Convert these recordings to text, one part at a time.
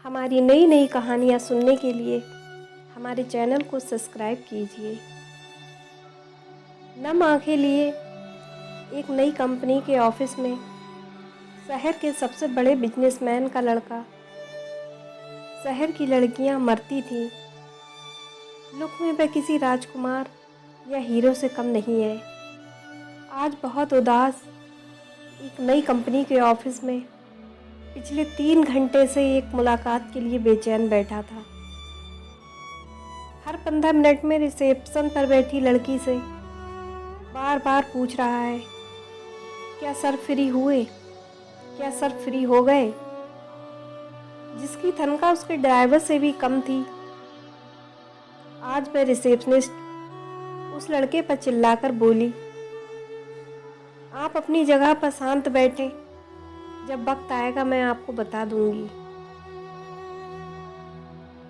हमारी नई नई कहानियाँ सुनने के लिए हमारे चैनल को सब्सक्राइब कीजिए। नम आंखें लिए एक नई कंपनी के ऑफिस में शहर के सबसे बड़े बिजनेसमैन का लड़का। शहर की लड़कियां मरती थीं, लुक में वह किसी राजकुमार या हीरो से कम नहीं है। आज बहुत उदास एक नई कंपनी के ऑफिस में पिछले 3 घंटे से एक मुलाकात के लिए बेचैन बैठा था। हर 15 मिनट में रिसेप्शन पर बैठी लड़की से बार बार पूछ रहा है, क्या सर फ्री हुए, क्या सर फ्री हो गए, जिसकी तनख्वाह उसके ड्राइवर से भी कम थी। आज वह रिसेप्शनिस्ट उस लड़के पर चिल्लाकर बोली, आप अपनी जगह पर शांत बैठे, जब वक्त आएगा मैं आपको बता दूंगी।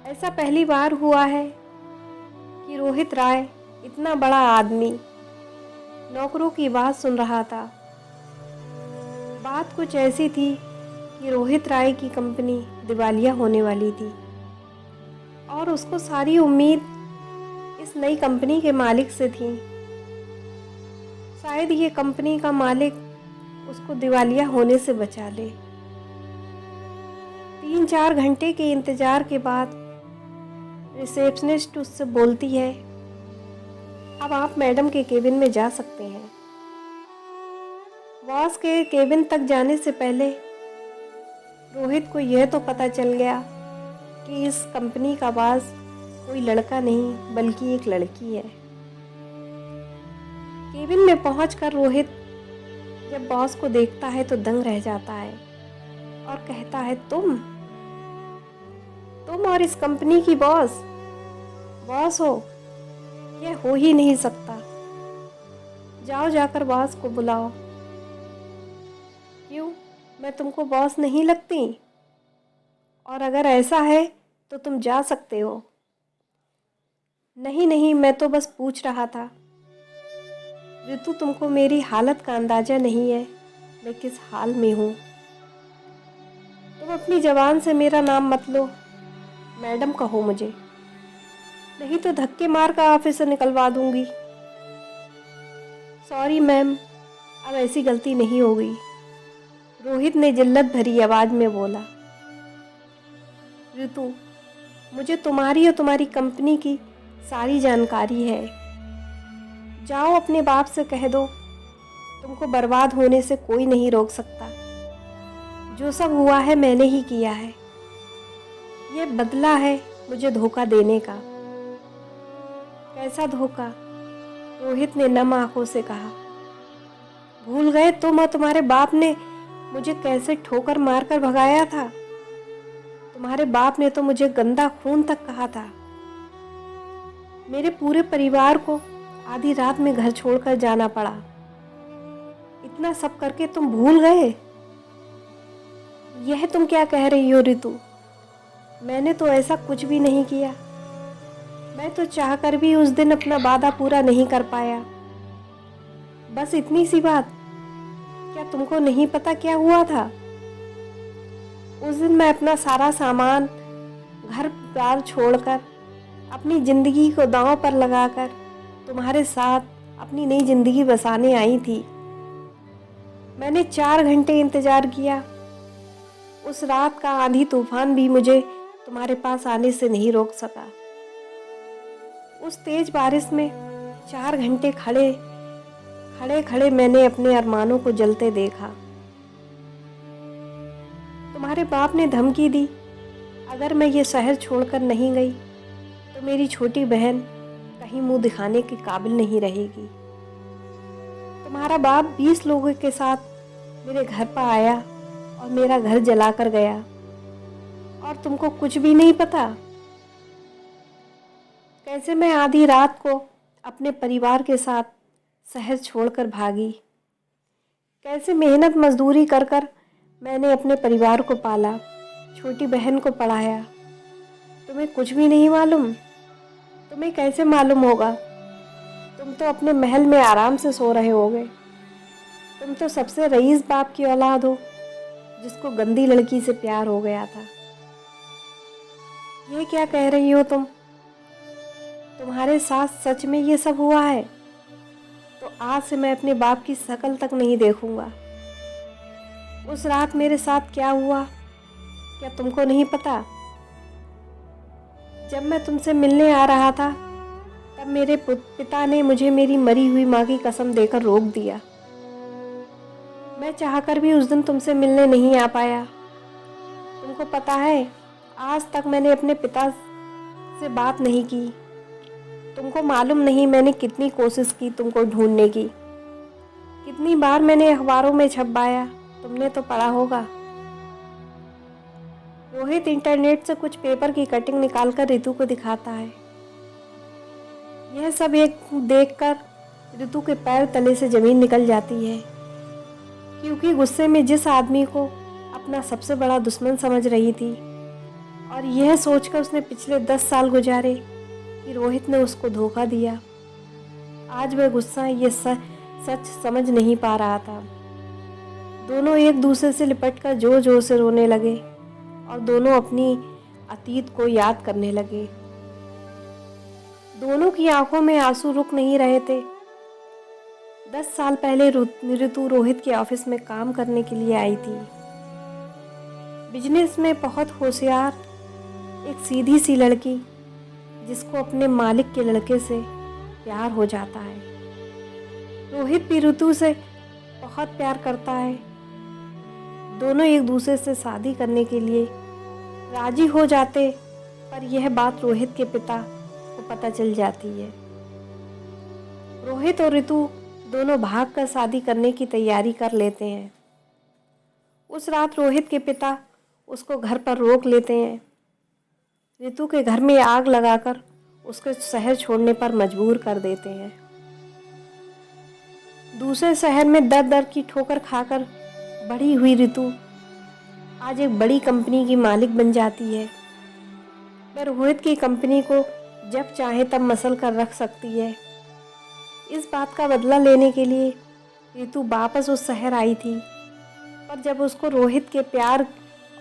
ऐसा पहली बार हुआ है कि रोहित राय, इतना बड़ा आदमी, नौकरों की बात सुन रहा था। बात कुछ ऐसी थी कि रोहित राय की कंपनी दिवालिया होने वाली थी और उसको सारी उम्मीद इस नई कंपनी के मालिक से थी। शायद ये कंपनी का मालिक उसको दिवालिया होने से बचा ले। 3-4 घंटे के इंतजार के बाद रिसेप्शनिस्ट उससे बोलती है, अब आप मैडम के केबिन में जा सकते हैं। बॉस के केबिन तक जाने से पहले रोहित को यह तो पता चल गया कि इस कंपनी का बॉस कोई लड़का नहीं बल्कि एक लड़की है। केबिन में पहुंचकर रोहित जब बॉस को देखता है तो दंग रह जाता है और कहता है, तुम और इस कंपनी की बॉस हो? यह हो ही नहीं सकता। जाओ, जाकर बॉस को बुलाओ। क्यों, मैं तुमको बॉस नहीं लगती? और अगर ऐसा है तो तुम जा सकते हो। नहीं, मैं तो बस पूछ रहा था। ऋतु, तुमको मेरी हालत का अंदाजा नहीं है, मैं किस हाल में हूँ। तुम अपनी जबान से मेरा नाम मत लो, मैडम कहो मुझे, नहीं तो धक्के मार कर ऑफिस से निकलवा दूंगी। सॉरी मैम, अब ऐसी गलती नहीं होगी, रोहित ने जिल्लत भरी आवाज में बोला। ऋतु, मुझे तुम्हारी और तुम्हारी कंपनी की सारी जानकारी है। जाओ, अपने बाप से कह दो, तुमको बर्बाद होने से कोई नहीं रोक सकता। जो सब हुआ है मैंने ही किया है। ये बदला है मुझे धोखा देने का। कैसा धोखा? रोहित ने नम आंखों से कहा। भूल गए तुम और तुम्हारे बाप ने मुझे कैसे ठोकर मारकर भगाया था? तुम्हारे बाप ने तो मुझे गंदा खून तक कहा था। मेरे पूरे परिवार को आधी रात में घर छोड़कर जाना पड़ा। इतना सब करके तुम भूल गए? यह तुम क्या कह रही हो ऋतु? मैंने तो ऐसा कुछ भी नहीं किया। मैं तो चाहकर भी उस दिन अपना वादा पूरा नहीं कर पाया। बस इतनी सी बात। क्या तुमको नहीं पता क्या हुआ था? उस दिन मैं अपना सारा सामान, घर बार छोड़कर, अपनी जिंदगी को दांव पर लगाकर तुम्हारे साथ अपनी नई जिंदगी बसाने आई थी। मैंने 4 घंटे इंतजार किया। उस रात का आंधी तूफान भी मुझे तुम्हारे पास आने से नहीं रोक सका। उस तेज बारिश में 4 घंटे खड़े मैंने अपने अरमानों को जलते देखा। तुम्हारे बाप ने धमकी दी, अगर मैं ये शहर छोड़कर नहीं गई तो मेरी छोटी बहन कहीं मुंह दिखाने के काबिल नहीं रहेगी। तुम्हारा बाप 20 लोगों के साथ मेरे घर पर आया और मेरा घर जलाकर गया, और तुमको कुछ भी नहीं पता। कैसे मैं आधी रात को अपने परिवार के साथ शहर छोड़कर भागी। कैसे मेहनत मजदूरी कर कर मैंने अपने परिवार को पाला, छोटी बहन को पढ़ाया। तुम्हें कुछ भी नहीं मालूम? तुम्हें कैसे मालूम होगा? तुम तो अपने महल में आराम से सो रहे होगे। तुम तो सबसे रईस बाप की औलाद हो, जिसको गंदी लड़की से प्यार हो गया था। ये क्या कह रही हो तुम? तुम्हारे साथ सच में ये सब हुआ है? तो आज से मैं अपने बाप की शक्ल तक नहीं देखूंगा। उस रात मेरे साथ क्या हुआ, क्या तुमको नहीं पता? जब मैं तुमसे मिलने आ रहा था तब मेरे पिता ने मुझे मेरी मरी हुई माँ की कसम देकर रोक दिया। मैं चाहकर भी उस दिन तुमसे मिलने नहीं आ पाया। तुमको पता है, आज तक मैंने अपने पिता से बात नहीं की। तुमको मालूम नहीं मैंने कितनी कोशिश की तुमको ढूंढने की। कितनी बार मैंने अखबारों में छपवाया, तुमने तो पढ़ा होगा। रोहित इंटरनेट से कुछ पेपर की कटिंग निकालकर रितु को दिखाता है। यह सब एक देखकर रितु के पैर तले से जमीन निकल जाती है, क्योंकि गुस्से में जिस आदमी को अपना सबसे बड़ा दुश्मन समझ रही थी और यह सोचकर उसने पिछले 10 साल गुजारे कि रोहित ने उसको धोखा दिया, आज वह गुस्सा ये सच समझ नहीं पा रहा था। दोनों एक दूसरे से लिपटकर जोर जोर से रोने लगे और दोनों अपनी अतीत को याद करने लगे। दोनों की आंखों में आंसू रुक नहीं रहे थे। 10 साल पहले रितु रोहित के ऑफिस में काम करने के लिए आई थी। बिजनेस में बहुत होशियार, एक सीधी सी लड़की जिसको अपने मालिक के लड़के से प्यार हो जाता है। रोहित भी रितु से बहुत प्यार करता है। दोनों एक दूसरे से शादी करने के लिए राजी हो जाते, पर यह बात रोहित के पिता को पता चल जाती है। रोहित और रितु दोनों भागकर शादी करने की तैयारी कर लेते हैं। उस रात रोहित के पिता उसको घर पर रोक लेते हैं। रितु के घर में आग लगाकर उसको शहर छोड़ने पर मजबूर कर देते हैं। दूसरे शहर में दर दर की ठोकर खाकर बढ़ी हुई रितु आज एक बड़ी कंपनी की मालिक बन जाती है। वह रोहित की कंपनी को जब चाहे तब मसल कर रख सकती है। इस बात का बदला लेने के लिए रितु वापस उस शहर आई थी, पर जब उसको रोहित के प्यार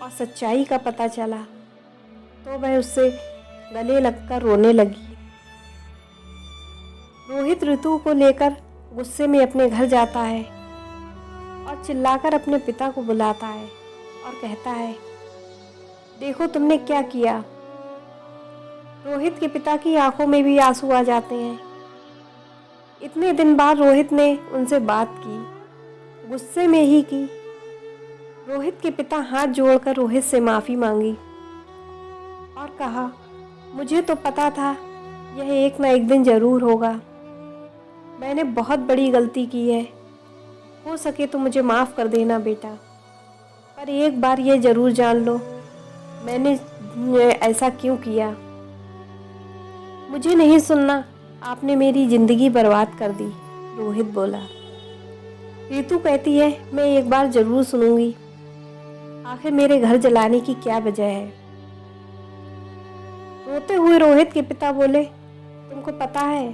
और सच्चाई का पता चला तो वह उससे गले लगकर रोने लगी। रोहित रितु को लेकर गुस्से में अपने घर जाता है और चिल्लाकर अपने पिता को बुलाता है और कहता है, देखो तुमने क्या किया। रोहित के पिता की आंखों में भी आंसू आ जाते हैं। इतने दिन बाद रोहित ने उनसे बात की, गुस्से में ही की। रोहित के पिता हाथ जोड़कर रोहित से माफ़ी मांगी और कहा, मुझे तो पता था यह एक ना एक दिन ज़रूर होगा। मैंने बहुत बड़ी गलती की है, हो सके तो मुझे माफ़ कर देना बेटा। पर एक बार ये ज़रूर जान लो मैंने ऐसा क्यों किया। मुझे नहीं सुनना, आपने मेरी ज़िंदगी बर्बाद कर दी, रोहित बोला। रितु कहती है, मैं एक बार ज़रूर सुनूंगी। आखिर मेरे घर जलाने की क्या वजह है। रोते हुए रोहित के पिता बोले, तुमको पता है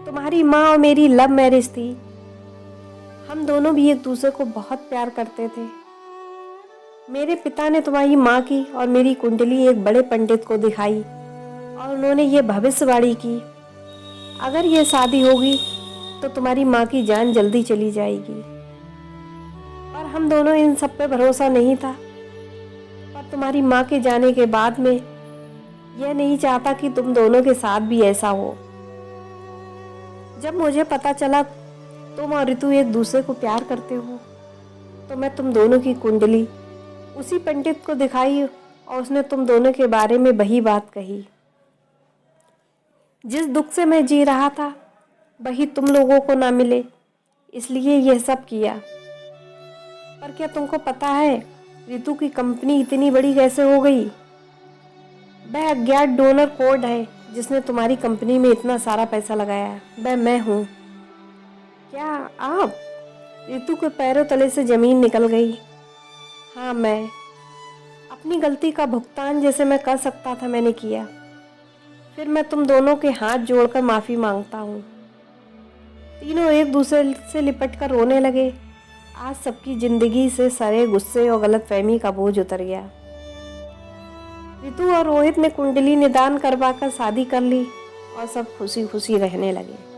तुम्हारी माँ और मेरी लव मैरिज थी। हम दोनों भी एक दूसरे को बहुत प्यार करते थे। मेरे पिता ने तुम्हारी माँ की और मेरी कुंडली एक बड़े पंडित को दिखाई और उन्होंने ये भविष्यवाणी की, अगर ये शादी होगी तो तुम्हारी माँ की जान जल्दी चली जाएगी। पर हम दोनों इन सब पे भरोसा नहीं था। पर तुम्हारी माँ के जाने के बाद में यह नहीं चाहता कि तुम दोनों के साथ भी ऐसा हो। जब मुझे पता चला तुम और रितु एक दूसरे को प्यार करते हो तो मैं तुम दोनों की कुंडली उसी पंडित को दिखाई और उसने तुम दोनों के बारे में वही बात कही। जिस दुख से मैं जी रहा था वही तुम लोगों को ना मिले, इसलिए यह सब किया। पर क्या तुमको पता है रितु की कंपनी इतनी बड़ी कैसे हो गई? वह अज्ञात डोनर कोड है जिसने तुम्हारी कंपनी में इतना सारा पैसा लगाया, वह मैं हूँ। क्या आप? रितु के पैरों तले से जमीन निकल गई। हाँ, मैं अपनी गलती का भुगतान जैसे मैं कर सकता था मैंने किया। फिर मैं तुम दोनों के हाथ जोड़कर माफ़ी मांगता हूँ। तीनों एक दूसरे से लिपट कर रोने लगे। आज सबकी ज़िंदगी से सारे गुस्से और गलतफहमी का बोझ उतर गया। रितु और रोहित ने कुंडली निदान करवाकर शादी कर ली और सब खुशी खुशी रहने लगे।